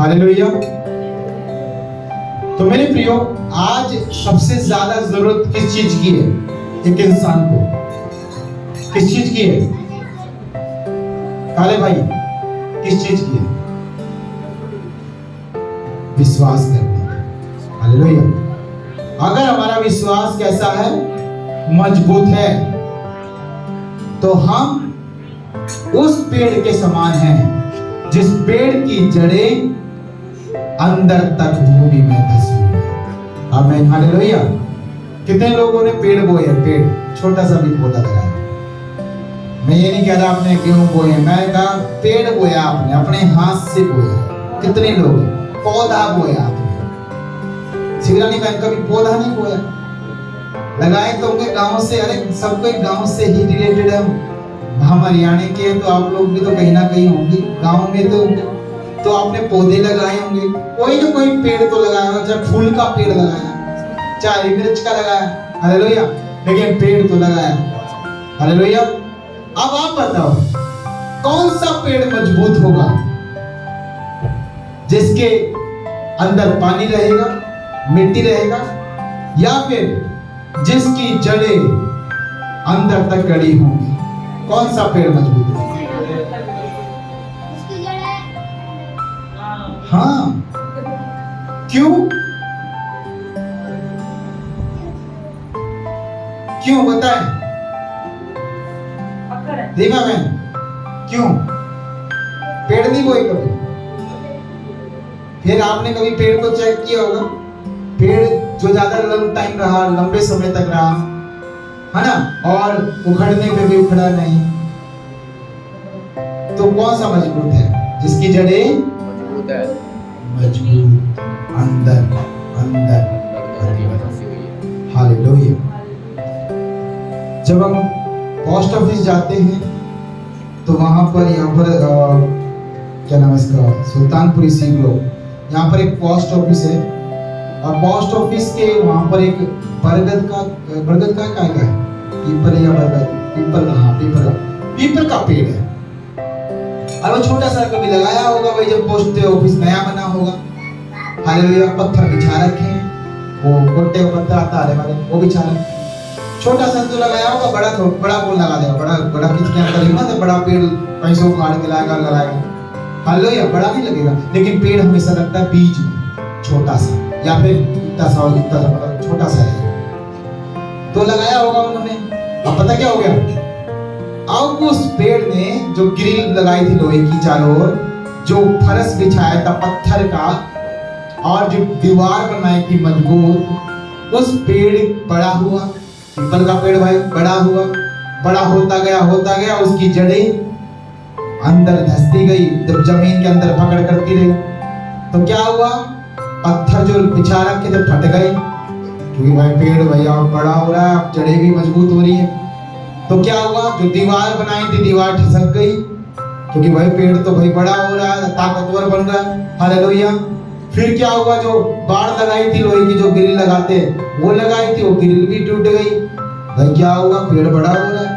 Hallelujah. तो मेरे प्रियो, आज सबसे ज्यादा जरूरत किस चीज की है? एक इंसान को किस चीज की है? काले भाई, किस चीज की है? विश्वास करने की। हालेलुया। अगर हमारा विश्वास कैसा है? मजबूत है, तो हम उस पेड़ के समान हैं जिस पेड़ की जड़ें अंदर तक भूमि में धसी हुई है। आमीन। हालेलुया। कितने लोगों ने पेड़ बोए? पेड़, छोटा सा भी पौधा लगाया। मैं ये नहीं कह रहा आपने गेहूं बोए, मैं कहा पेड़ बोया आपने, अपने हाथ से बोया। कितने लोग? पौधा बोया आपने। शिवरानी बहन कभी पौधा नहीं बोया? लगाए तो होंगे गांव से। अरे सब कोई गांव से ही रिलेटेड है। हम हरियाणा के हैं तो आप लोग भी तो कहीं ना कहीं होंगे, गांव में तो आपने पौधे लगाए होंगे। कोई ना कोई पेड़ तो लगाया होगा, चाहे फूल का पेड़ लगाया, चाहे मिर्च का लगाया। हालेलुया। लेकिन पेड़ तो लगाया। हालेलुया। अब आप बताओ, कौन सा पेड़ मजबूत होगा? जिसके अंदर पानी रहेगा, मिट्टी रहेगा, या फिर जिसकी जड़ें अंदर तक गड़ी होंगी? कौन सा पेड़ मजबूत है? हाँ, क्यों? क्यों बताएं? देखा मैं, क्यों पेड़ नहीं बोए कभी? फिर आपने कभी पेड़ को चेक किया होगा? पेड़ जो ज्यादा टाइम रहा, लंबे समय तक रहा, है ना, और उखड़ने पे भी उखड़ा नहीं, तो कौन सा मजबूत है? जिसकी जड़ें मजबूत है, मजबूत, अंदर अंदर। हालेलुया। जब हम पोस्ट ऑफिस जाते हैं तो वहां पर, यहाँ पर क्या नाम है इसका, सुल्तानपुरी सीख लो, यहाँ पर एक पोस्ट ऑफिस है। और पोस्ट ऑफिस के वहां पर एक बरगद का क्या है, पीपल या बरगद, पीपल का, हाँ पीपल का पेड़ है। और वो छोटा सा कभी लगाया होगा भाई, जब पोस्ट ऑफिस नया बना होगा। हालेलुया। पत्थर बिछा रखे हैं, वो गोटे का पत्थर आता है वाले, वो बिछा रखे। छोटा सा तो लगाया होगा, बड़ा बोल लगा देगा, बड़ा किसके अंदर हिम्मत है? बड़ा पेड़ पैसों काट के लगाएगा। हालेलुया। बड़ा नहीं लगेगा, लेकिन पेड़ हमेशा लगता है बीज में, छोटा सा, या फिर इतना सा मतलब छोटा सा है। तो लगाया होगा उन्होंने। अब पता क्या हो गया? अब उस पेड़ ने जो ग्रिल लगाई थी लोहे की चारों ओर, जो फर्श बिछाया था पत्थर का, और जो दीवार बनाई थी मजबूत, उस पेड़ बड़ा हुआ। पीपल का पेड़ भाई बड़ा हुआ, बड़ा होता गया, उसकी जड़ें अंदर धसती गई, जब जमीन के अंदर पकड़ करती रही, तो क्या हुआ? पत्थर जो बिछा रखे थे फट गए, क्योंकि भाई पेड़ भैया बड़ा हो रहा है, जड़ें भी मजबूत हो रही है। तो क्या हुआ? जो दीवार बनाई थी, दीवार खिसक गई, क्योंकि भाई पेड़ तो भाई बड़ा हो रहा है, ताकतवर बन रहा है। हालेलुया। फिर क्या हुआ? जो बाड़ लगाई थी लोहे की, जो ग्रिल लगाते वो लगाई थी, वो ग्रिल भी टूट गई। भाई क्या हुआ? पेड़ बड़ा हो रहा है।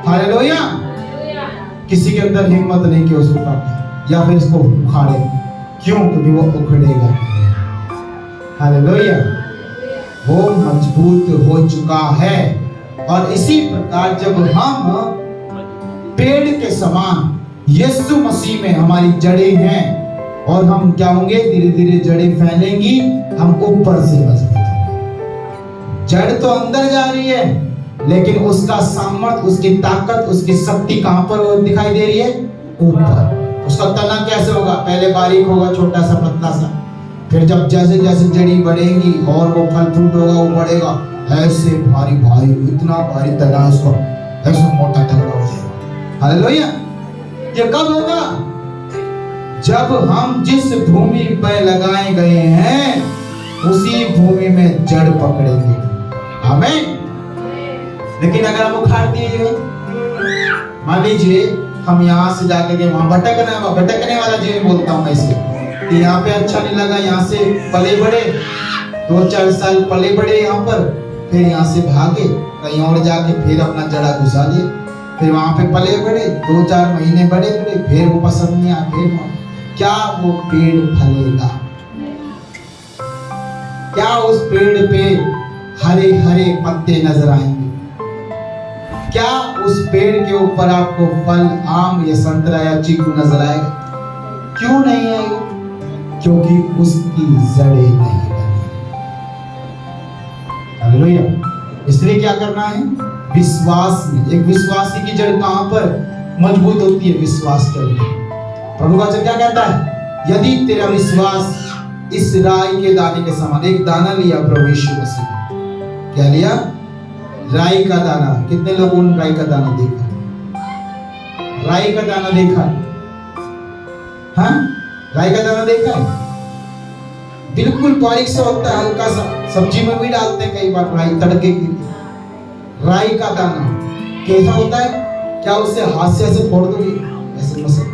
हालेलुया। किसी के अंदर हिम्मत नहीं कि उसको काटे या फिर इसको उखाड़े। क्यों? क्योंकि वो उखड़ेगा। हालेलुया। वो मजबूत हो चुका है। और इसी प्रकार जब हम पेड़ के समान यीशु मसीह में हमारी जड़ें हैं, और हम क्या होंगे? धीरे धीरे जड़ें फैलेंगी, हम ऊपर से मजबूत होंगे। जड़ तो अंदर जा रही है, लेकिन उसका सामर्थ, उसकी ताकत, उसकी शक्ति कहां पर दिखाई दे रही है? ऊपर। उसका तना कैसे होगा? पहले बारीक होगा, छोटा सा, पतला सा, फिर जब जैसे जैसे जड़ी बढ़ेगी और वो फल फ्रूट होगा, वो बढ़ेगा, ऐसे भारी भारी, इतना भारी तना उसको, ऐसा मोटा तगड़ा हो जाएगा। हालेलुया। ये कब होगा? जब हम जिस भूमि पर लगाए गए हैं उसी भूमि में जड़ पकड़ेंगे। आमीन। लेकिन अगर हम उखाड़ दिए गए, मान लीजिए हम यहाँ से जाकर के वहां भटकने वाला जीवन बोलता हूँ मैं इसे, कि यहाँ पे अच्छा नहीं लगा, यहाँ से पले बढ़े, 2-4 साल पले बढ़े यहाँ पर, फिर यहाँ से भागे कहीं और जाके फिर अपना जड़ा घुसा लिया, फिर वहां पे पले बढ़े, 2-4 महीने बढ़े, फिर वो पसंद नहीं आया, फिर क्या वो पेड़ फलेगा? क्या उस पेड़ पे हरे हरे पत्ते नजर आएंगे? क्या उस पेड़ के ऊपर आपको फल, आम या संतरा या चीकू नजर आएगा? क्यों नहीं आएगा? क्योंकि उसकी जड़ें नहीं बनी। हालेलुया। इसलिए क्या करना है? विश्वास में। एक विश्वासी की जड़ कहां पर मजबूत होती है? विश्वास करके। प्रभु का वचन क्या कहता है? यदि तेरा विश्वास इस राई के दाने के समान, एक दाना लिया प्रभु यीशु मसीह, क्या लिया? राई का दाना। कितने लोगों ने राई का दाना देखा? राई का दाना देखा? हाँ, राई का दाना देखा है? बिल्कुल बारीक सा होता है, हल्का सा, सब्जी में भी डालते हैं कई बार राई तड़के के लिए। राई का दाना कैसा होता है? क्या उससे हाथ से ऐसे फोड़ दोगे? ऐसे मसल।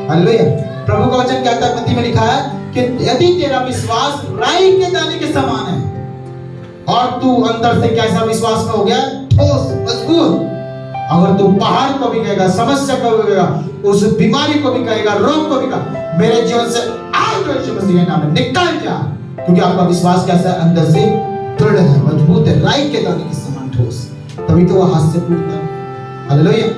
हालेलुया। प्रभु का वचन कहता है, मत्ती में लिखा है कि यदि तेरा विश्वास राई के दाने के समान है और तू अंदर से कैसा विश्वास में हो गया? ठोस, मजबूत। अगर तू पहाड़ को भी कहेगा, समस्या को भी कहेगा, उस बीमारी को भी कहेगा, रोग को भी कहेगा, मेरे जीवन से आज यीशु मसीह के नाम में निकल जा, क्योंकि आपका विश्वास कैसा है? अंदर से दृढ़ है, मजबूत है, राई के दाने के समान ठोस। तभी तो वो हाथ से टूटता है। हालेलुया।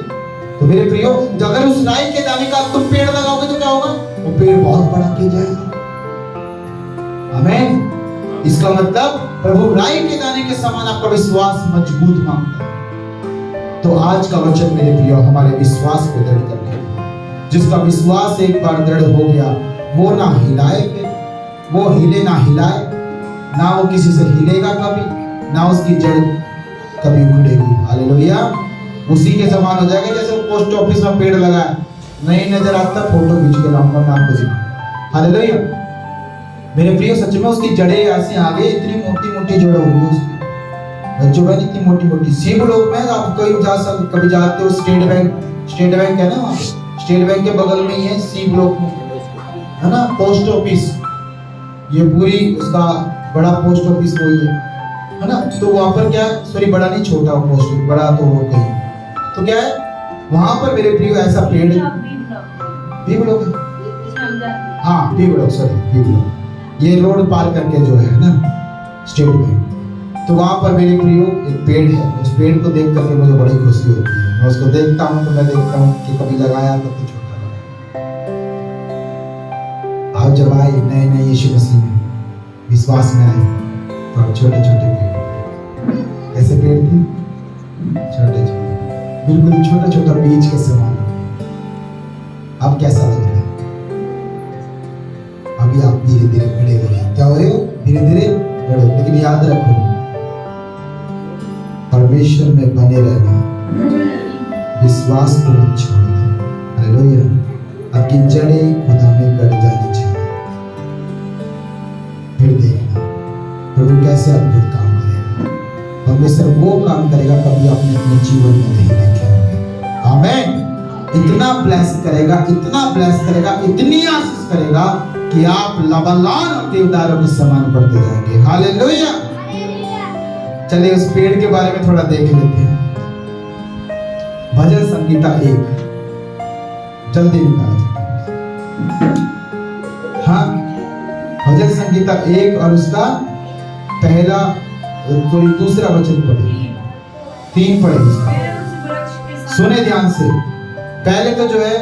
तो मेरे प्रियो, अगर उस राई के दाने का तुम पेड़ लगाओगे तो क्या होगा? वो पेड़ बहुत बड़ा हो जाएगा। आमीन। इसका मतलब प्रभु राई के दाने के समान आपका विश्वास मजबूत मांगता है। तो आज का वचन मेरे प्रियो हमारे विश्वास को दृढ़ करने का। जिसका विश्वास एक बार दृढ़ हो गया, वो ना हिलाए, फिर वो हिले ना हिलाए, ना वो किसी से हिलेगा कभी, ना उसकी जड़ कभी उखड़ेगी। हालेलुया। उसी के समान हो जाएगा जैसे पोस्ट ऑफिस में पेड़ लगाया, नहीं नजर आता, फोटो खींच के लाऊंगा मैं आपको दिखा। हालेलुया। मेरे प्रिय, सच में उसकी जड़ें ऐसी आ गई, इतनी मोटी मोटी जड़ होगी उसकी। बच्चों बहन इतनी मोटी मोटी। सी ब्लॉक में आप कभी जाते हो, स्टेट बैंक है ना वहाँ पे, स्टेट बैंक के बगल में ही है सी ब्लॉक में, है ना, पोस्ट ऑफिस। ये पूरी उसका बड़ा पोस्ट ऑफिस वही है ना। तो वहाँ पर क्या, सॉरी बड़ा नहीं, छोटा पोस्ट ऑफिस, बड़ा तो वो कहीं, तो क्या है वहाँ पर मेरे प्रिय ऐसा पेड़, बी ब्लॉक है, हाँ B block, sorry B block, ये रोड पार करके जो है ना स्टेट बैंक। तो वहां पर मेरे प्रियो एक पेड़ है। उस पेड़ को देख करके मुझे बड़ी खुशी होती है। मैं उसको देखता हूँ तो मैं देखता हूँ कि कभी लगाया तब तो छोटा लगा। आप जब आए नए नए यीशु मसीह में विश्वास में आए तो आप छोटे छोटे पेड़, ऐसे पेड़ थे, छोटे छोटे, बिल्कुल छोटा छोटा बीज के समान। अब कैसा लग रहा है? अभी आप धीरे धीरे बड़े हो रहे हैं। क्या हो रहे हो? धीरे धीरे बड़े। लेकिन याद रखो, परमेश्वर में बने रहना, विश्वास को मत छोड़ना। हालेलुया। आपकी जड़ें खुदा में गड़ जानी चाहिए। फिर देखना प्रभु कैसे अद्भुत काम करेगा। परमेश्वर वो काम करेगा कभी आपने अपने जीवन में नहीं देखे होंगे। आमीन। इतना ब्लेस करेगा, इतना ब्लेस करेगा, इतनी आशीष करेगा कि आप लबानोन और देवदारों के समान बढ़ते जाएंगे। हालेलुया। चलिए उस पेड़ के बारे में थोड़ा देख लेते हैं। भजन संगीता 1, जल्दी निकाल। हाँ, भजन संगीता 1 और उसका पहला कोई दूसरा वचन पढ़े, 3 पढ़े उसका। सुने ध्यान से। पहले तो जो है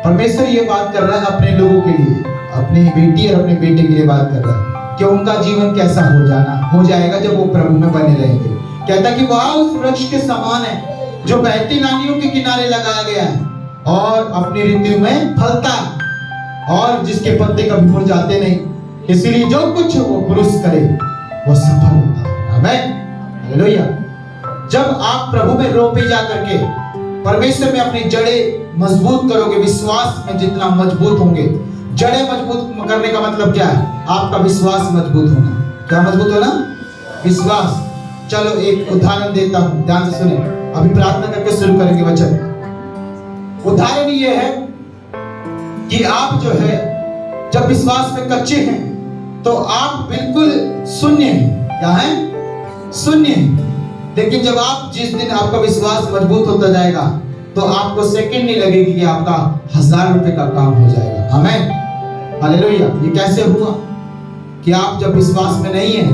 परमेश्वर ये बात कर रहा है अपने लोगों के लिए, अपनी बेटी और अपने बेटे के लिए बात कर रहा है कि उनका जीवन कैसा हो जाएगा जब वो प्रभु में बने रहेंगे। कहता कि वह उस वृक्ष के समान है जो बहती नालियों के किनारे लगाया गया है और अपनी ऋतु में फलता है और जिसके पत्ते कभी मुरझाते नहीं। इसलिए जो कुछ वो पुरुष करे वो सफल होता है। आमीन। हालेलुया। जब आप प्रभु में रोपे जा करके परमेश्वर में अपनी जड़ें मजबूत करोगे, विश्वास में जितना मजबूत होंगे, जड़ें मजबूत करने का मतलब क्या है? आपका विश्वास मजबूत होना। क्या मजबूत होना? विश्वास। चलो एक उदाहरण देता हूं, ध्यान से सुने। अभी प्रार्थना करके शुरू करेंगे वचन। उदाहरण ये है कि आप जो है जब विश्वास में कच्चे हैं तो आप बिल्कुल शून्य हैं। क्या है? शून्य हैं। लेकिन जब आप जिस दिन आपका विश्वास मजबूत होता जाएगा तो आपको सेकंड नहीं लगेगी कि आपका 1000 रुपए का काम हो जाएगा। आमीन, हालेलुया। ये कैसे हुआ कि आप जब विश्वास में नहीं है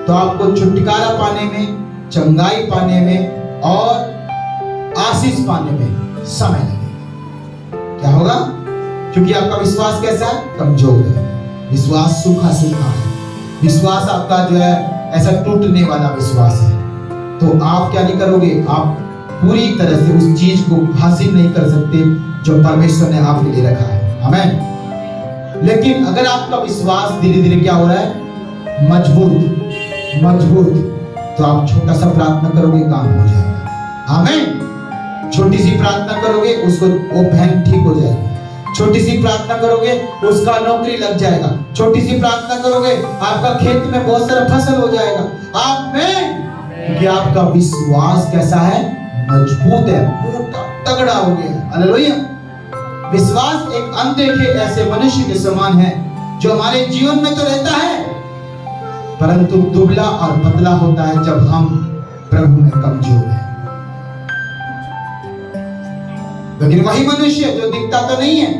तो आपको छुटकारा पाने में, चंगाई पाने में और आशीष पाने में समय लगेगा। क्या होगा? क्योंकि आपका विश्वास कैसा है? कमजोर है। विश्वास सूखा सूखा है। विश्वास आपका जो है ऐसा टूटने वाला विश्वास है। तो आप क्या नहीं करोगे? आप पूरी तरह से उस चीज को हासिल नहीं कर सकते जो परमेश्वर ने आपके लिए रखा है। आमीन। लेकिन अगर आपका विश्वास धीरे धीरे क्या हो रहा है? मजबूत, तो आप छोटा सा प्रार्थना करोगे, काम हो जाएगा। आमीन। छोटी सी प्रार्थना करोगे, उसको वो बहन ठीक हो जाएगी। छोटी सी प्रार्थना करोगे, उसका नौकरी लग जाएगा। छोटी सी प्रार्थना करोगे, आपका खेत में बहुत सारा फसल हो जाएगा। आमीन। क्योंकि आपका विश्वास कैसा है? मजबूत है, मोटा तगड़ा हो गया है। हालेलुया। विश्वास एक अनदेखे ऐसे मनुष्य के समान है जो हमारे जीवन में तो रहता है, परंतु दुबला और पतला होता है जब हम प्रभु में कमजोर हैं। लेकिन वही मनुष्य जो दिखता तो नहीं है,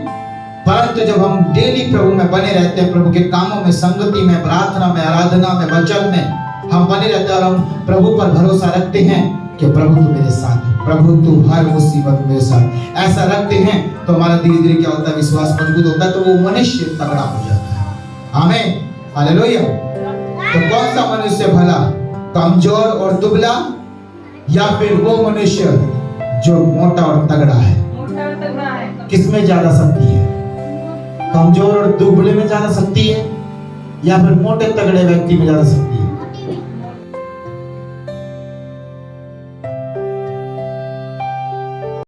परंतु जब हम डेली प्रभु में बने रहते हैं, प्रभु के कामों में, संगति में, प्रार्थना में, आराधना में, वचन में हम बने रहते हैं और हम प्रभु पर भरोसा रखते हैं कि प्रभु तू मेरे साथ है, प्रभु तू हर मुसीबत में मेरे साथ, ऐसा रखते हैं तो हमारा धीरे धीरे क्या होता है? विश्वास मजबूत होता है, तो वो मनुष्य तगड़ा हो जाता है। आमीन, हालेलुया। तो कौन सा मनुष्य भला, कमजोर और दुबला, या फिर वो मनुष्य जो मोटा और तगड़ा है? किसमें ज्यादा शक्ति है? कमजोर और दुबले में ज्यादा शक्ति है या फिर मोटे तगड़े व्यक्ति में ज्यादा शक्ति है?